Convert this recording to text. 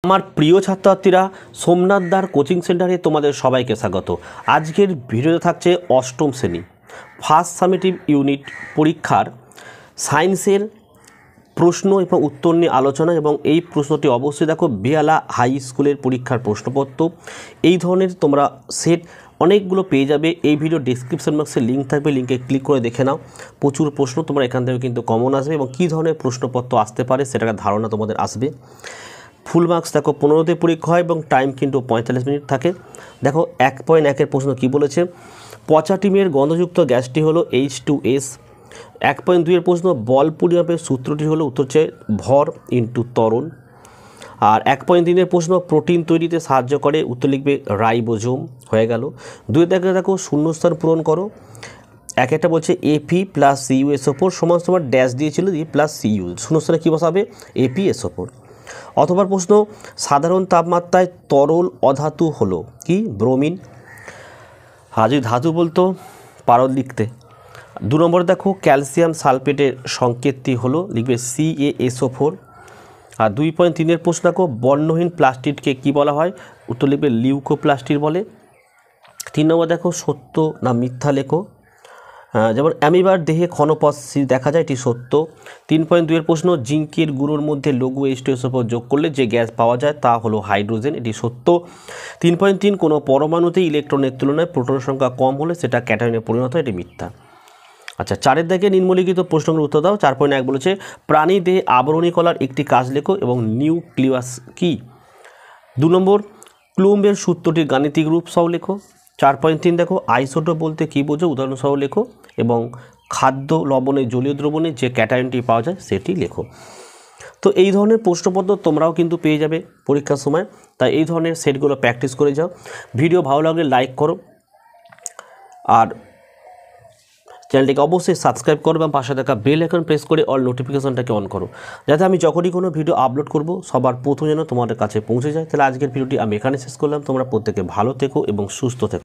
আমার প্রিয় ছাত্রছাত্রীরা, সোমনাথ দার কোচিং সেন্টারে তোমাদের সবাইকে স্বাগত। আজকের ভিডিওতে থাকছে অষ্টম শ্রেণী ফার্স্ট সামেটিভ ইউনিট পরীক্ষার সায়েন্সের প্রশ্ন এবং উত্তর নিয়ে আলোচনা। এবং এই প্রশ্নটি অবশ্যই দেখো বেহালা হাই স্কুলের পরীক্ষার প্রশ্নপত্র। এই ধরনের তোমরা সেট অনেকগুলো পেয়ে যাবে। এই ভিডিও ডেসক্রিপশন বক্সে লিঙ্ক থাকবে, লিঙ্কে ক্লিক করে দেখে নাও। প্রচুর প্রশ্ন তোমরা এখান থেকে কিন্তু কমন আসবে এবং কী ধরনের প্রশ্নপত্র আসতে পারে সেটার ধারণা তোমাদের আসবে। ফুল মার্কস দেখো 15তে পরীক্ষা হয় এবং টাইম কিন্তু 45 মিনিট থাকে। দেখো 1.1-এর প্রশ্ন কি বলেছে, পচা টিমের গন্ধযুক্ত গ্যাসটি হলো H2S। 1.2-এর প্রশ্ন, বল পরিমাপের সূত্রটি হলো, উত্তর হচ্ছে ভর ইন্টু ত্বরণ। আর 1.3-এর প্রশ্ন, প্রোটিন তৈরিতে সাহায্য করে, উত্তর লিখবে রাইবোজোম। হয়ে গেল। 2 দেখো শূন্যস্থান পূরণ করো। একটা বলছে AP প্লাস CuSO4 সমান সমান ড্যাশ দিয়েছিল দিয়ে প্লাস Cu, শূন্যস্থানে কী বসাবে, ApSO4। অথবা প্রশ্ন, সাধারণ তাপমাত্রায় তরল অধাতু হলো কি, ব্রোমিন। আর যদি ধাতু বলতো পারদ লিখতে। 2 নম্বরে দেখো ক্যালসিয়াম সালফেটের সংকেতটি হলো, লিখবে CaSO4। আর 2.3-এর প্রশ্ন দেখো বর্ণহীন প্লাস্টিককে কি বলা হয়, উত্তর লিখবে লিউকোপ্লাস্টিক বলে। 3 নম্বর দেখো সত্য না মিথ্যা লেখো। যেমন অ্যামিবার দেহে ক্ষণপথ দেখা যায়, এটি সত্য। 3.2-এর প্রশ্ন, জিঙ্কের গুঁড়োর মধ্যে লঘু H2SO4 যোগ করলে যে গ্যাস পাওয়া যায় তা হলো হাইড্রোজেন, এটি সত্য। 3.3, কোনো পরমাণুতে ইলেকট্রনের তুলনায় প্রোটনের সংখ্যা কম হলে সেটা ক্যাটায়নে পরিণত হয়, এটি মিথ্যা। আচ্ছা, 4-এর দিকে নিম্নলিখিত প্রশ্নগুলোর উত্তর দাও। 4.1 বলেছে প্রাণী দেহে আবরণী কলার একটি কাজ লেখো এবং নিউক্লিয়াস কি। 2 নম্বর, ক্লুম্বের সূত্রটির গাণিতিক রূপ সহ লেখো। 4.3 দেখো আইসোটোপ বলতে কী বোঝো, উদাহরণ সহ লেখো এবং খাদ্য লবণে জলীয় দ্রবণে যে ক্যাটায়নটি পাওয়া যায় সেটি লেখো। তো এই ধরনের প্রশ্নপত্র তোমরাও কিন্তু পেয়ে যাবে পরীক্ষার সময়, তাই এই ধরনের সেটগুলো প্র্যাকটিস করে যাও। ভিডিও ভালো লাগলে লাইক করো আর চ্যানেলটিকে অবশ্যই সাবস্ক্রাইব করো এবং পাশে থাকা বেল আইকন প্রেস করে অল নোটিফিকেশনটাকে অন করো, যাতে আমি যখনই কোনো ভিডিও আপলোড করব সবার প্রথম যেন তোমাদের কাছে পৌঁছে যায়। তাহলে আজকের ভিডিওটি আমি এখানে শেষ করলাম। তোমরা প্রত্যেকে ভালো থেকো এবং সুস্থ থেকো।